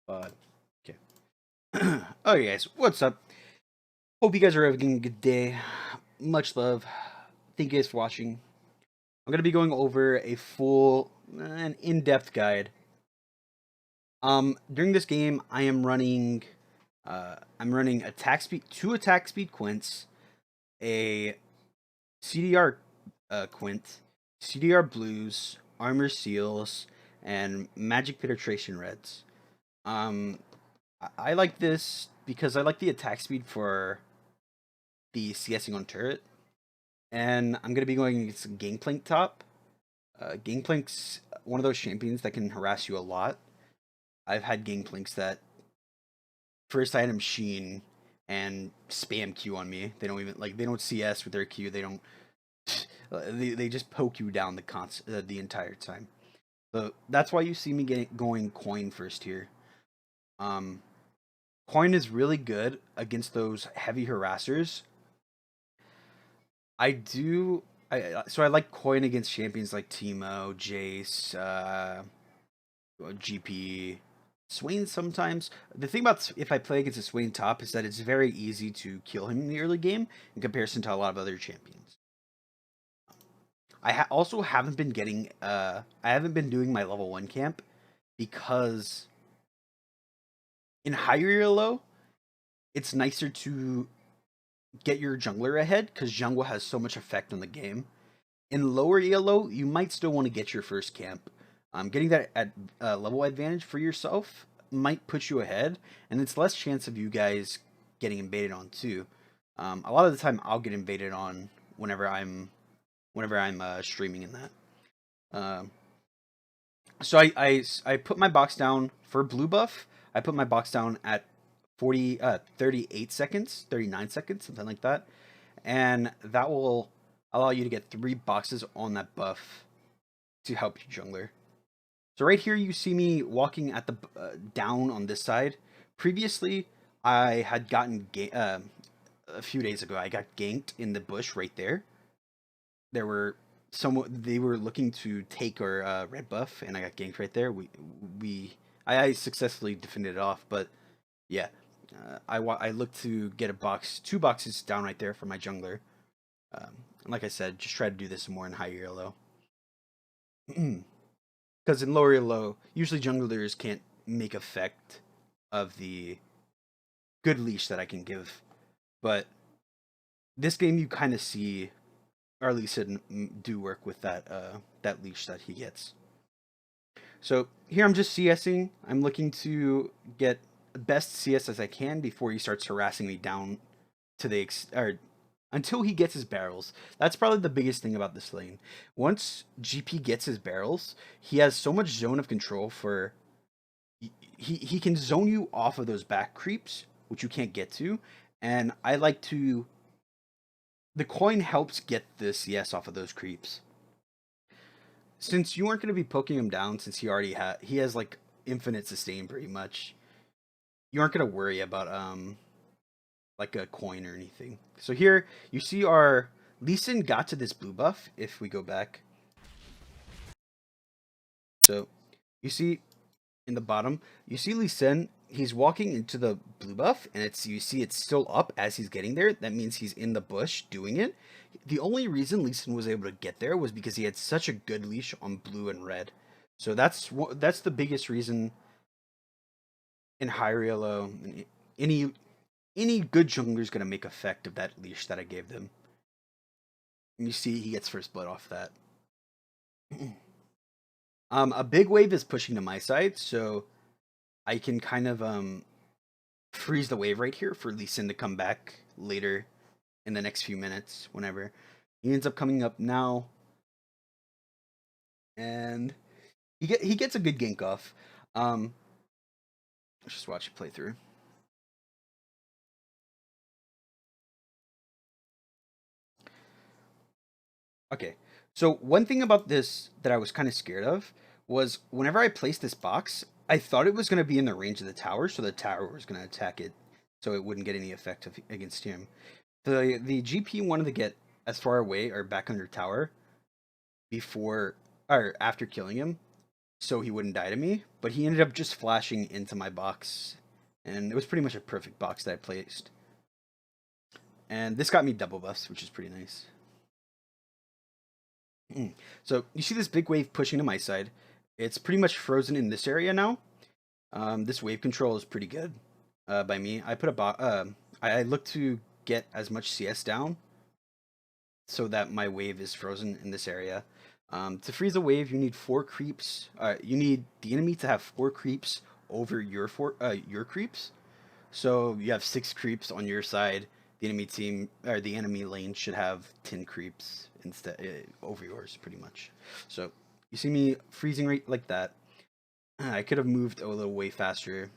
But okay. Okay, guys, what's up? Hope you guys are having a good day. Much love. Thank you guys for watching. I'm gonna be going over a full, an in-depth guide. During this game, I'm running attack speed, two attack speed quints, a CDR quint, CDR blues, armor seals, and magic penetration reds. Um, I like this because I like the attack speed for the CSing on turret, and I'm gonna be going against Gangplank top. Gangplank's one of those champions that can harass you a lot. I've had Gangplanks that first item Sheen and spam Q on me. They don't even they don't CS with their Q. They don't. They just poke you down the entire time. So that's why you see me going coin first here. Um, Coin is really good against those heavy harassers. I do. I like coin against champions like Teemo, Jace, GP, Swain sometimes. The thing about if I play against a Swain top is that it's very easy to kill him in the early game in comparison to a lot of other champions. I also haven't been getting. I haven't been doing my level 1 camp because in higher elo, it's nicer to get your jungler ahead because jungle has so much effect on the game. In lower elo, you might still want to get your first camp. Getting that at level advantage for yourself might put you ahead, and it's less chance of you guys getting invaded on too. A lot of the time, I'll get invaded on whenever I'm streaming in that. Um, so I put my box down for blue buff. I put my box down at 38 seconds, 39 seconds, something like that, and that will allow you to get 3 boxes on that buff to help your jungler. So right here, you see me walking at the down on this side. Previously, I had gotten a few days ago. I got ganked in the bush right there. There were they were looking to take our red buff, and I got ganked right there. I successfully defended it off, but yeah, I looked to get two boxes down right there for my jungler. Like I said, just try to do this more in higher elo. Because in lower elo, usually junglers can't make effect of the good leash that I can give. But this game, you kind of see, or at least do work with that leash that he gets. So here I'm just CSing. I'm looking to get the best CS as I can before he starts harassing me down to or until he gets his barrels. That's probably the biggest thing about this lane. Once GP gets his barrels, he has so much zone of control for he can zone you off of those back creeps, which you can't get to, and I like to. The coin helps get the CS off of those creeps. Since you aren't going to be poking him down, since he has like infinite sustain pretty much, you aren't going to worry about like a coin or anything. So here you see our Lee Sin got to this blue buff. If we go back, so you see in the bottom, you see Lee Sin. He's walking into the blue buff, and you see it's still up as he's getting there. That means he's in the bush doing it. The only reason Lee Sin was able to get there was because he had such a good leash on blue and red. So that's the biggest reason in higher elo. Any good jungler is gonna make effect of that leash that I gave them. And you see he gets first blood off that. A big wave is pushing to my side, so I can kind of freeze the wave right here for Lee Sin to come back later in the next few minutes, whenever. He ends up coming up now. And he gets a good gank off. Let's just watch it play through. Okay, so one thing about this that I was kind of scared of was whenever I placed this box, I thought it was going to be in the range of the tower, so the tower was going to attack it, so it wouldn't get any effect against him. The GP wanted to get as far away or back under tower before or after killing him, so he wouldn't die to me, but he ended up just flashing into my box, and it was pretty much a perfect box that I placed. And this got me double buffs, which is pretty nice. So you see this big wave pushing to my side. It's pretty much frozen in this area now. This wave control is pretty good by me. I put I look to get as much CS down so that my wave is frozen in this area. To freeze a wave, you need 4 creeps. You need the enemy to have 4 creeps over your creeps. So you have 6 creeps on your side. The enemy team or the enemy lane should have 10 creeps instead over yours, pretty much. So you see me freezing right like that. I could have moved a little way faster.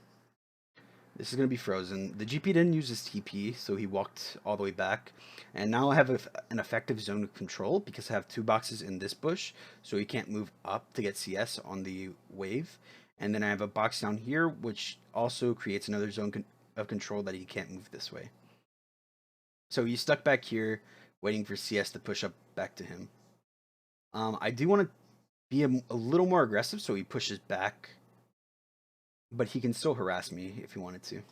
This is going to be frozen. The GP didn't use his TP, so he walked all the way back. And now I have an effective zone of control because I have 2 boxes in this bush, so he can't move up to get CS on the wave. And then I have a box down here, which also creates another zone of control that he can't move this way. So he's stuck back here, waiting for CS to push up back to him. I do want to be a little more aggressive, so he pushes back. But he can still harass me if he wanted to.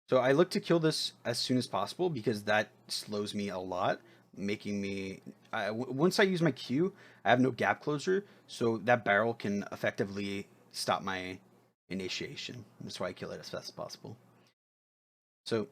So I look to kill this as soon as possible because that slows me a lot, making me... once I use my Q, I have no gap closer, so that barrel can effectively stop my initiation. That's why I kill it as fast as possible. So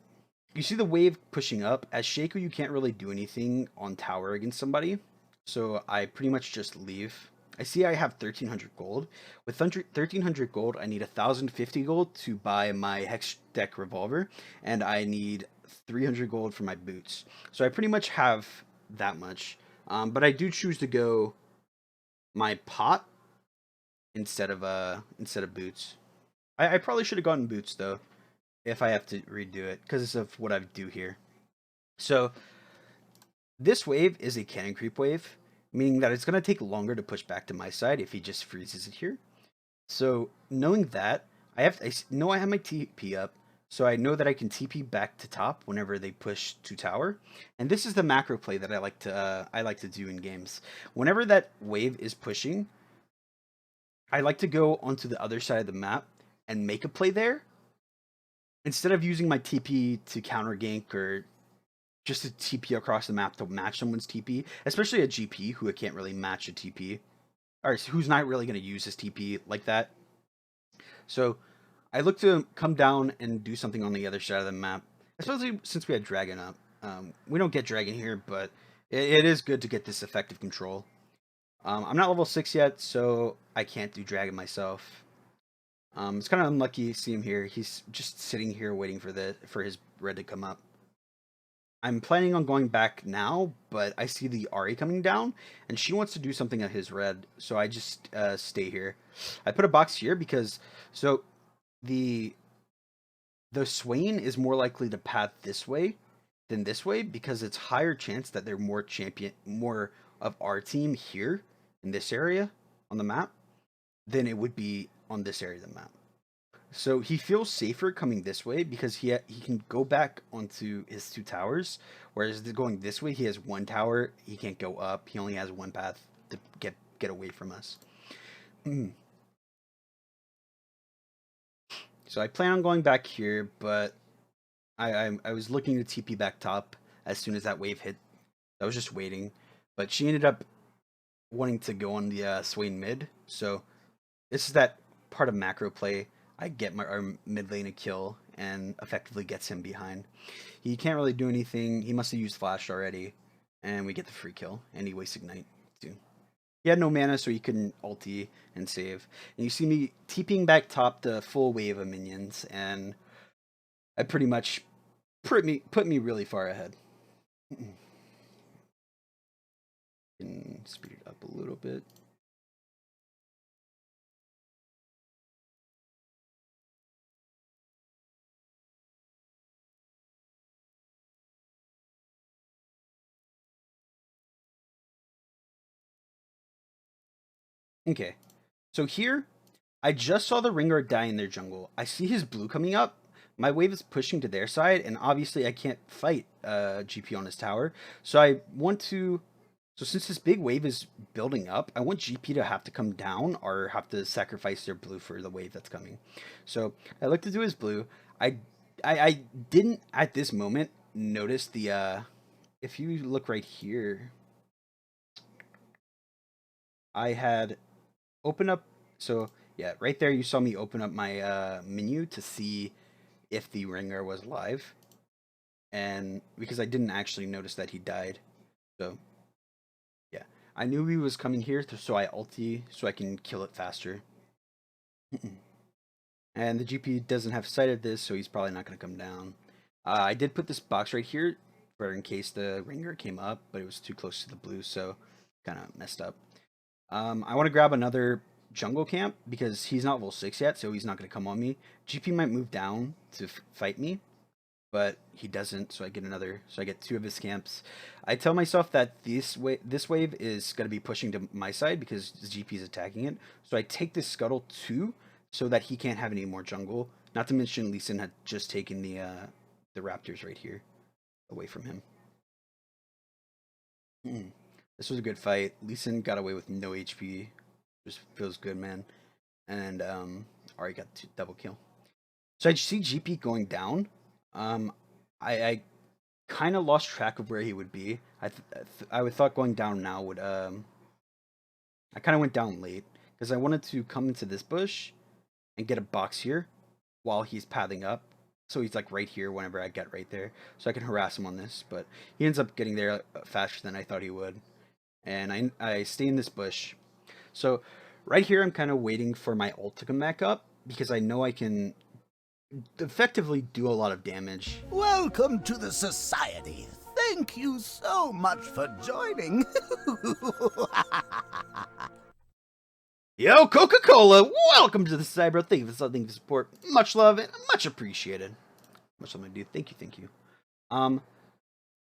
you see the wave pushing up. As Shaco, you can't really do anything on tower against somebody, so I pretty much just leave. I see I have 1,300 gold. With 1,300 gold, I need 1,050 gold to buy my Hex Deck Revolver, and I need 300 gold for my boots. So I pretty much have that much. But I do choose to go my pot instead of boots. I probably should have gotten boots though, if I have to redo it, because of what I do here. So this wave is a cannon creep wave, meaning that it's going to take longer to push back to my side if he just freezes it here. So knowing that, I know I have my TP up, so I know that I can TP back to top whenever they push to tower. And this is the macro play that I like to do in games. Whenever that wave is pushing, I like to go onto the other side of the map and make a play there, instead of using my TP to counter gank or just to TP across the map to match someone's TP, especially a GP who can't really match a TP, or who's not really going to use his TP like that. So I look to come down and do something on the other side of the map, especially since we had Dragon up. We don't get Dragon here, but it is good to get this effective control. I'm not level 6 yet, so I can't do Dragon myself. It's kind of unlucky to see him here. He's just sitting here waiting for his red to come up. I'm planning on going back now, but I see the Ari coming down, and she wants to do something at his red, so I just stay here. I put a box here because the Swain is more likely to path this way than this way, because it's higher chance that they're more of our team here in this area on the map than it would be on this area of the map. So he feels safer coming this way because he can go back onto his 2 towers, whereas going this way, he has 1 tower. He can't go up. He only has 1 path to get away from us. So I plan on going back here, but I was looking to TP back top as soon as that wave hit. I was just waiting, but she ended up wanting to go on the Swain mid. So this is that part of macro play. I get our mid lane a kill and effectively gets him behind. He can't really do anything. He must have used flash already, and we get the free kill. And he wastes ignite too. He had no mana, so he couldn't ulti and save. And you see me TPing back top the full wave of minions, and I pretty much put me really far ahead. Can speed it up a little bit. Okay, so here, I just saw the Ringguard die in their jungle. I see his blue coming up. My wave is pushing to their side, and obviously I can't fight GP on his tower. So I want to So since this big wave is building up, I want GP to have to come down or have to sacrifice their blue for the wave that's coming. So I look to do his blue. I I didn't at this moment notice the if you look right here, I had opened up, so yeah, right there you saw me open up my menu to see if the ringer was live, and because I didn't actually notice that he died. So yeah, I knew he was coming here, so I ulti so I can kill it faster. And the GP doesn't have sight of this, so he's probably not going to come down. I did put this box right here for in case the ringer came up, but it was too close to the blue, so kind of messed up. I want to grab another jungle camp because he's not level 6 yet, so he's not going to come on me. GP might move down to fight me, but he doesn't, so I get another. So I get 2 of his camps. I tell myself that this wave is going to be pushing to my side because the GP is attacking it. So I take this scuttle too, so that he can't have any more jungle. Not to mention, Lee Sin had just taken the raptors right here away from him. This was a good fight. Lee Sin got away with no HP. Just feels good, man. And already got double kill. So I see GP going down. I kind of lost track of where he would be. I would thought going down now would I kind of went down late because I wanted to come into this bush and get a box here while he's pathing up. So he's like right here whenever I get right there, so I can harass him on this. But he ends up getting there faster than I thought he would, and I stay in this bush. So right here, I'm kind of waiting for my ult to come back up because I know I can effectively do a lot of damage. Welcome to the society. Thank you so much for joining. Yo, Coca-Cola, welcome to the Cyber. Thank you for something to support. Much love and much appreciated. Much love, my dude. Thank you, thank you.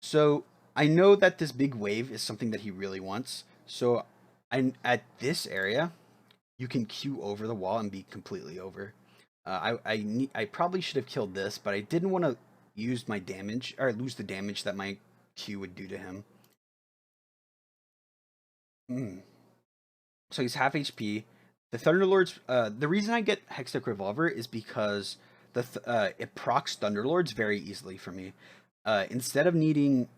So I know that this big wave is something that he really wants. So at this area, you can Q over the wall and be completely over. I probably should have killed this, but I didn't want to use my damage or lose the damage that my Q would do to him. So he's half HP. The Thunderlords. The reason I get Hextech Revolver is because it procs Thunderlords very easily for me. Instead of needing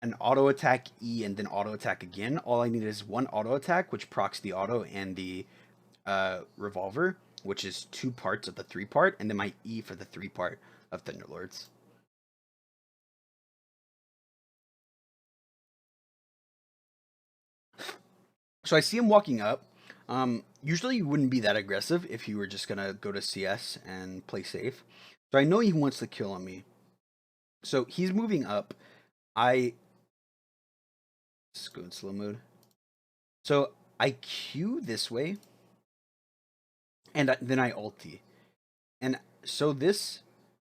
an auto attack E and then auto attack again, all I need is one auto attack, which procs the auto and the revolver, which is 2 parts of the 3 part, and then my E for the 3 part of Thunderlords. So I see him walking up. Usually you wouldn't be that aggressive if you were just gonna go to CS and play safe. So I know he wants to kill on me. So he's moving up. Let's go in slow mode. So I Q this way, and then I ulti. And so this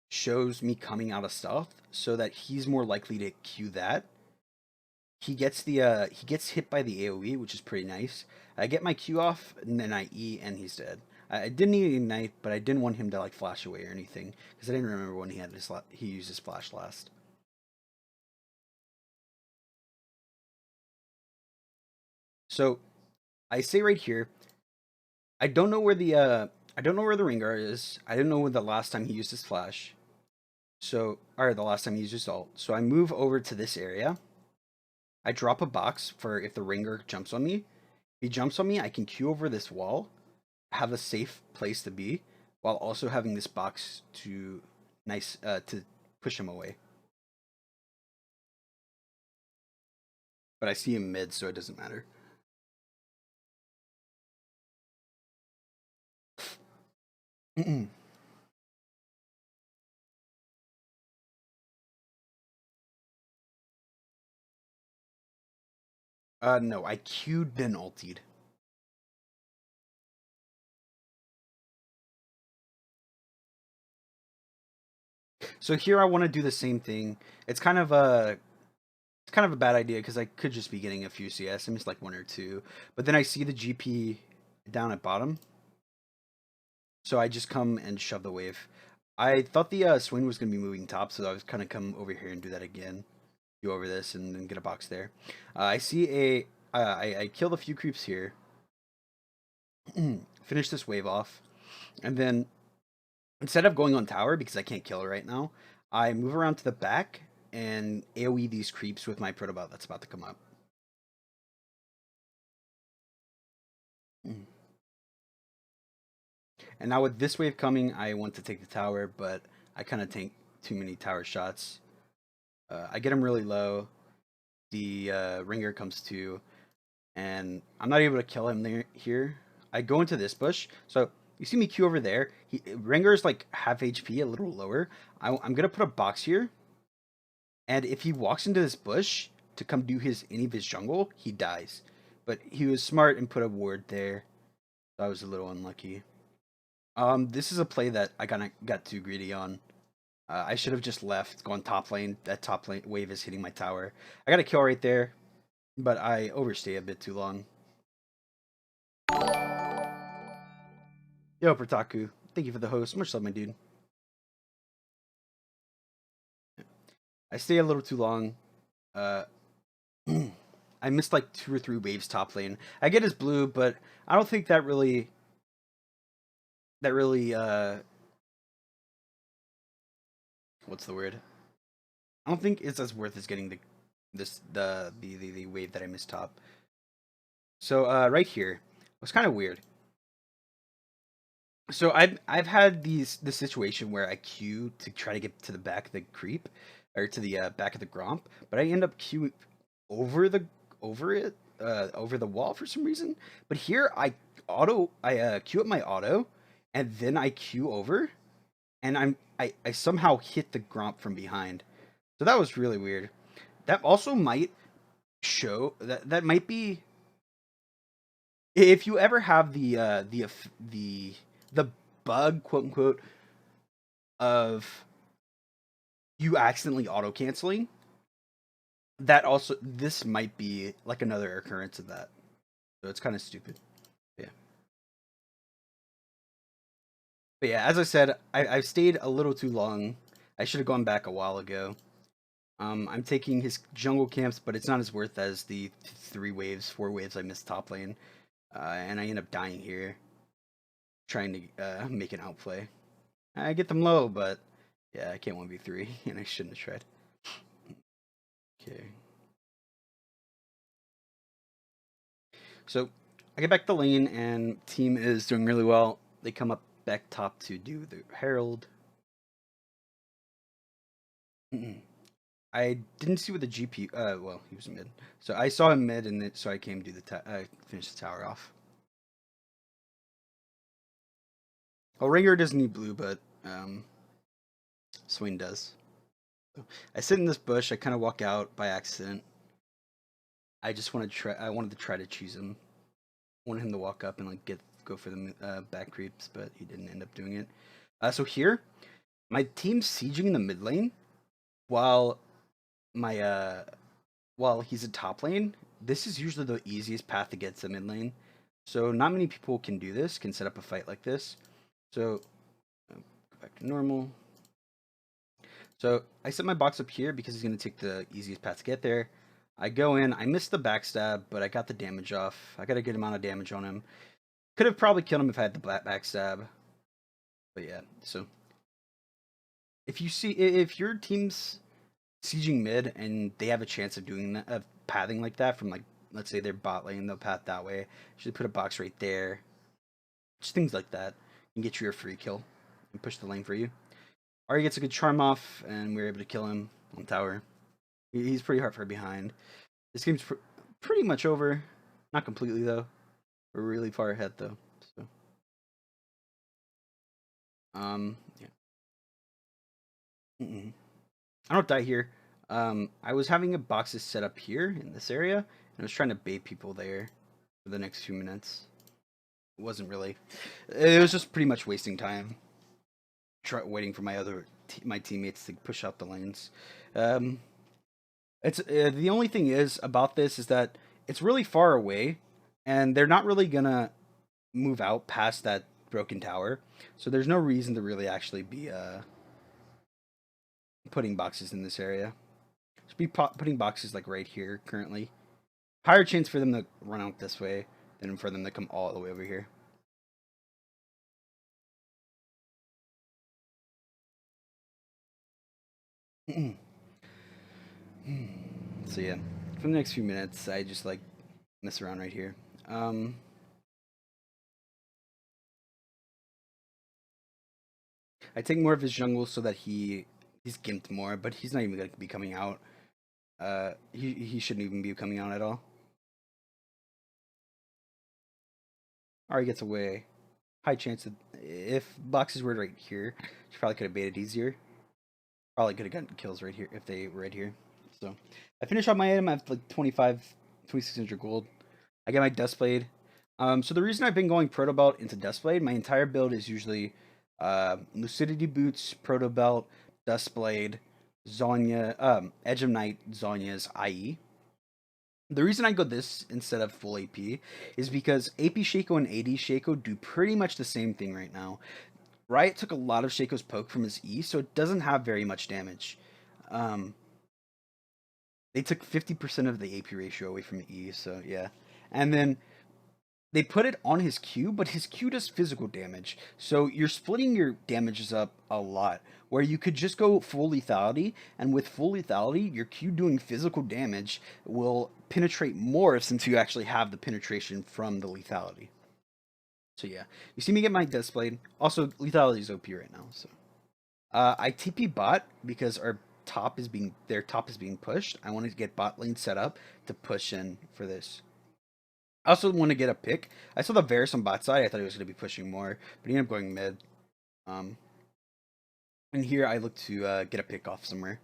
shows me coming out of stealth so that he's more likely to Q that. He gets hit by the AoE, which is pretty nice. I get my Q off, and then I E, and he's dead. I didn't need Ignite, but I didn't want him to like flash away or anything because I didn't remember when he used his flash last. So I say right here, I don't know where the Rengar is. I didn't know when the last time he used his flash. So, or the last time he used his ult. So I move over to this area. I drop a box for if the Rengar jumps on me. If he jumps on me, I can Q over this wall, have a safe place to be, while also having this box to push him away. But I see him mid, so it doesn't matter. No, I Q'd then ultied. So here I want to do the same thing. It's kind of a bad idea because I could just be getting a few CS. I missed like 1 or 2, but then I see the GP down at bottom, so I just come and shove the wave. I thought the Swain was gonna be moving top, so I was kind of come over here and do that again. Queue over this and then get a box there. I see a. I killed a few creeps here. Finish this wave off, and then instead of going on tower because I can't kill it right now, I move around to the back and AoE these creeps with my protobot that's about to come up. And now with this wave coming, I want to take the tower, but I kind of tank too many tower shots. I get him really low. The ringer comes to, and I'm not able to kill him there here. I go into this bush, so you see me queue over there. Ringer is like half HP, a little lower. I'm gonna put a box here, and if he walks into this bush to come do any of his jungle, he dies. But he was smart and put a ward there. So I was a little unlucky. This is a play that I kind of got too greedy on. I should have just left, gone top lane. That top lane wave is hitting my tower. I got a kill right there, but I overstay a bit too long. Yo, Pertaku, thank you for the host. Much love, my dude. I stay a little too long. I missed like 2 or 3 waves top lane. I get his blue, but I don't think that really what's the word? I don't think it's as worth as getting the wave that I missed top. So right here, it was kind of weird. So I've had this situation where I queue to try to get to the back of the creep or to the back of the gromp, but I end up queuing over the wall for some reason. But here I queue up my auto, and then I queue over, and I somehow hit the gromp from behind. So that was really weird. That also might show that might be if you ever have the bug, quote unquote, of you accidentally auto canceling. That also this might be like another occurrence of that. So it's kind of stupid. Yeah. But yeah, as I said, I've stayed a little too long. I should have gone back a while ago. I'm taking his jungle camps, but it's not as worth as the 4 waves I missed top lane. And I end up dying here, trying to make an outplay. I get them low, but yeah, I can't 1v3, and I shouldn't have tried. Okay. So I get back to lane, and team is doing really well. They come up back top to do the Herald. I didn't see what the GP. Well, he was mid, so I saw him mid, and so I came to finish the tower off. Well, Ringer doesn't need blue, but Swain does. So I sit in this bush. I kind of walk out by accident. I just want to try. I wanted to try to choose him. I wanted him to walk up and like go for the back creeps, but he didn't end up doing it. So here, my team's sieging in the mid lane, while while he's in top lane. This is usually the easiest path to get to mid lane. So not many people can do this, can set up a fight like this. So go back to normal. So I set my box up here because he's going to take the easiest path to get there. I go in, I missed the backstab, but I got the damage off. I got a good amount of damage on him. Could have probably killed him if I had the backstab. But yeah, so if your team's sieging mid and they have a chance of doing that, of pathing like that from like, let's say they're bot lane, they'll path that way. Should put a box right there. Just things like that can get you a free kill and push the lane for you. Ari gets a good charm off, and we're able to kill him on tower. He's pretty hard for behind. This game's pretty much over. Not completely, though. We're really far ahead, though. So, yeah. I don't die here. I was having a boxes set up here in this area, and I was trying to bait people there for the next few minutes. It wasn't really. It was just pretty much wasting time. Waiting for my teammates to push out the lanes. It's the only thing is about this is that it's really far away, and they're not really gonna move out past that broken tower. So there's no reason to really actually be putting boxes in this area. Should be putting boxes like right here currently. Higher chance for them to run out this way than for them to come all the way over here. So yeah, for the next few minutes, I just like mess around right here. I take more of his jungle so that he's gimped more, but he's not even gonna be coming out. He shouldn't even be coming out at all. Or he gets away. High chance that if boxes were right here, she probably could have baited easier. Probably could have gotten kills right here if they were right here. So I finish off my item. I have like 2600 gold. I get my Dustblade. So the reason I've been going Proto Belt into Dustblade, my entire build is usually Lucidity Boots, Proto Belt, Dustblade, Zonya, Edge of Night, Zonya's IE. The reason I go this instead of full AP is because AP Shaco and AD Shaco do pretty much the same thing right now. Riot took a lot of Shaco's poke from his E, so it doesn't have very much damage. Um, they took 50% of the AP ratio away from E, so yeah. And then they put it on his Q, but his Q does physical damage. So you're splitting your damages up a lot. Where you could just go full lethality, and with full lethality, your Q doing physical damage will penetrate more since you actually have the penetration from the lethality. So yeah, you see me get my Deathblade. Also, lethality is OP right now. So I TP bot because their top is being pushed. I wanted to get bot lane set up to push in for this. I also want to get a pick. I saw the Varus on bot side. I thought he was going to be pushing more, but he ended up going mid. Um, and here I look to get a pick off somewhere.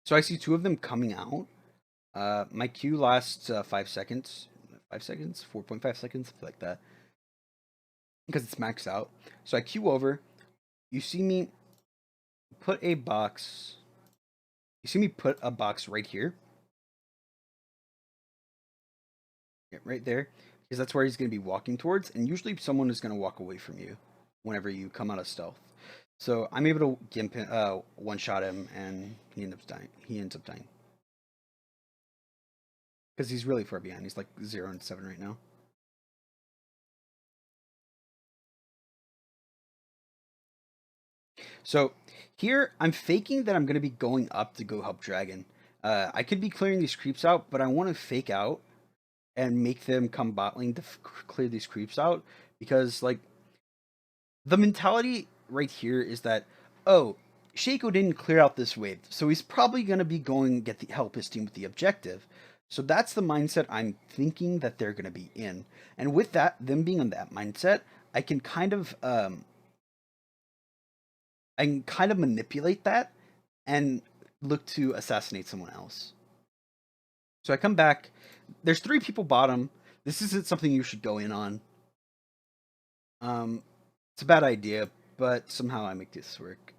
So I see two of them coming out. My Q lasts 5 seconds. 5 seconds? 4.5 seconds? Something like that. Because it's maxed out. So I Q over. You see me put a box. You see me put a box right here. Yeah, right there. Because that's where he's going to be walking towards. And usually someone is going to walk away from you whenever you come out of stealth. So I'm able to gimp one shot him, and he ends up dying. Because he's really far behind. He's like 0 and 7 right now. So here I'm faking that I'm going to be going up to go help Dragon. I could be clearing these creeps out, but I want to fake out and make them come bot lane to clear these creeps out, because like the mentality right here is that, oh, Shaco didn't clear out this wave, so he's probably going to be going get the help his team with the objective. So that's the mindset I'm thinking that they're going to be in. And with that, them being in that mindset, I can kind of manipulate that and look to assassinate someone else. So I come back. There's 3 people bottom. This isn't something you should go in on. It's a bad idea, but somehow I make this work.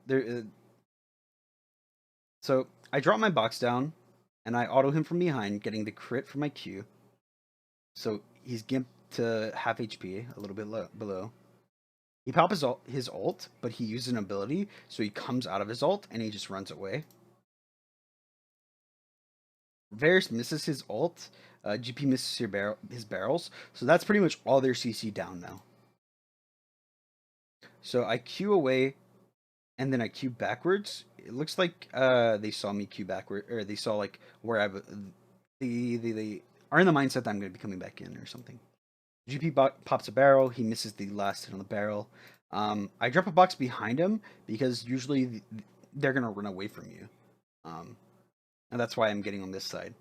So I drop my box down, and I auto him from behind, getting the crit for my Q. So he's gimped to half HP, a little bit below. He pops his ult, but he uses an ability, so he comes out of his ult, and he just runs away. Varus misses his ult. GP misses his barrels. So that's pretty much all their CC down now. So I Q away, and then I Q backwards. It looks like they saw me Q backward, or they saw like where they are in the mindset that I'm going to be coming back in or something. GP pops a barrel. He misses the last hit on the barrel. I drop a box behind him because usually they're going to run away from you. And that's why I'm getting on this side.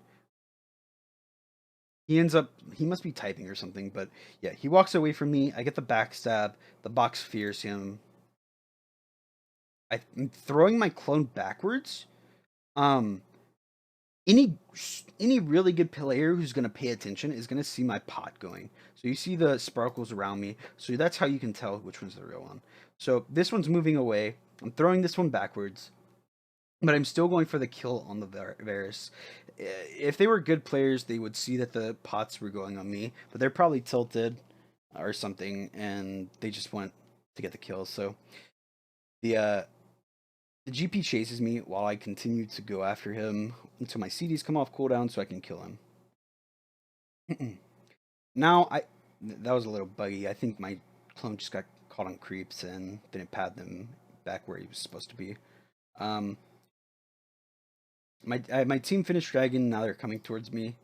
He must be typing or something, but yeah, he walks away from me. I get the backstab. The box fears him. I'm throwing my clone backwards. Any really good player who's going to pay attention is going to see my pot going. So you see the sparkles around me. So that's how you can tell which one's the real one. So this one's moving away. I'm throwing this one backwards, but I'm still going for the kill on the Varus. If they were good players, they would see that the pots were going on me, but they're probably tilted or something, and they just want to get the kill. So the The GP chases me while I continue to go after him until my CDs come off cooldown so I can kill him. Now, that was a little buggy. I think my clone just got caught on creeps and didn't pad them back where he was supposed to be. My team finished dragon. Now they're coming towards me,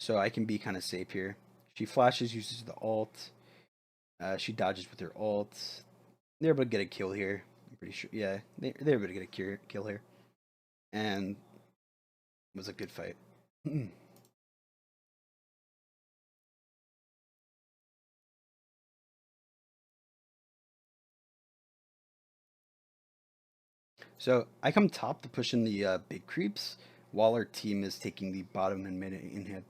so I can be kind of safe here. She flashes, uses the ult. She dodges with her ult. They're able to get a kill here. I'm pretty sure. Yeah, they're able to get a kill here, and it was a good fight. So I come top to push in the big creeps, while our team is taking the bottom and mid in head.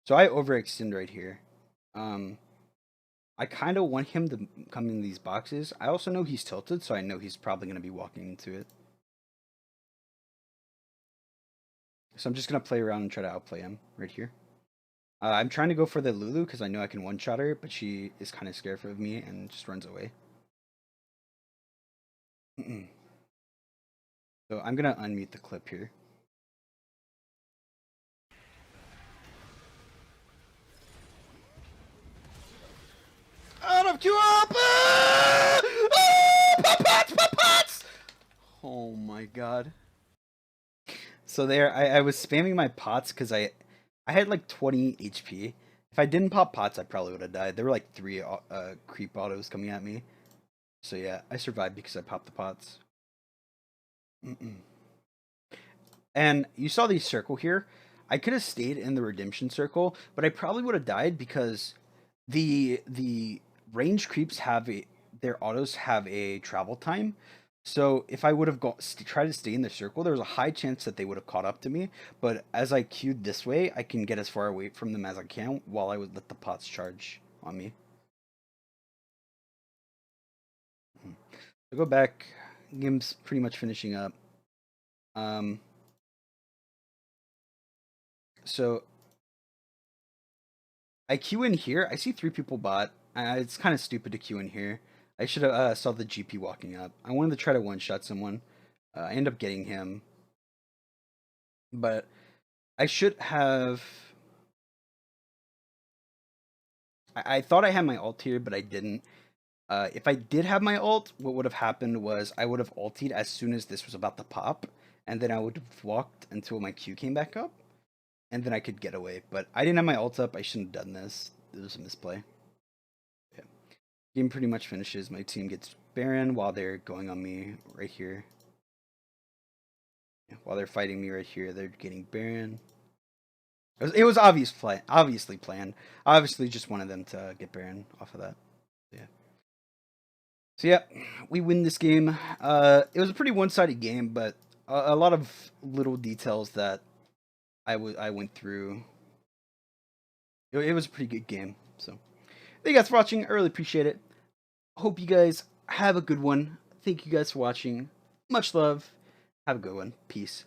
So I overextend right here. I kind of want him to come in these boxes. I also know he's tilted, so I know he's probably going to be walking into it. So I'm just going to play around and try to outplay him right here. I'm trying to go for the Lulu because I know I can one-shot her, but she is kind of scared of me and just runs away. So I'm going to unmute the clip here. Out of queue up! Pots! Oh my god. So there, I was spamming my pots because I had like 20 HP. If I didn't pop pots, I probably would have died. There were like 3 creep autos coming at me. So yeah, I survived because I popped the pots. And you saw the circle here. I could have stayed in the redemption circle, but I probably would have died because the range creeps have their autos have a travel time. So if I would have tried to stay in the circle, there was a high chance that they would have caught up to me. But as I queued this way, I can get as far away from them as I can while I would let the pots charge on me. So go back. Game's pretty much finishing up. So I queue in here. I see 3 people bot. It's kind of stupid to queue in here. I should have saw the GP walking up. I wanted to try to one-shot someone. I end up getting him. But I should have... I thought I had my ult here, but I didn't. If I did have my ult, what would have happened was I would have ultied as soon as this was about to pop. And then I would have walked until my Q came back up. And then I could get away. But I didn't have my ult up. I shouldn't have done this. It was a misplay. Yeah. Game pretty much finishes. My team gets Baron while they're going on me right here. Yeah, while they're fighting me right here, they're getting Baron. It was obviously planned. Obviously just wanted them to get Baron off of that. Yeah. So yeah, we win this game. It was a pretty one-sided game, but a lot of little details that I went through. It was a pretty good game. So thank you guys for watching. I really appreciate it. Hope you guys have a good one. Thank you guys for watching. Much love. Have a good one. Peace.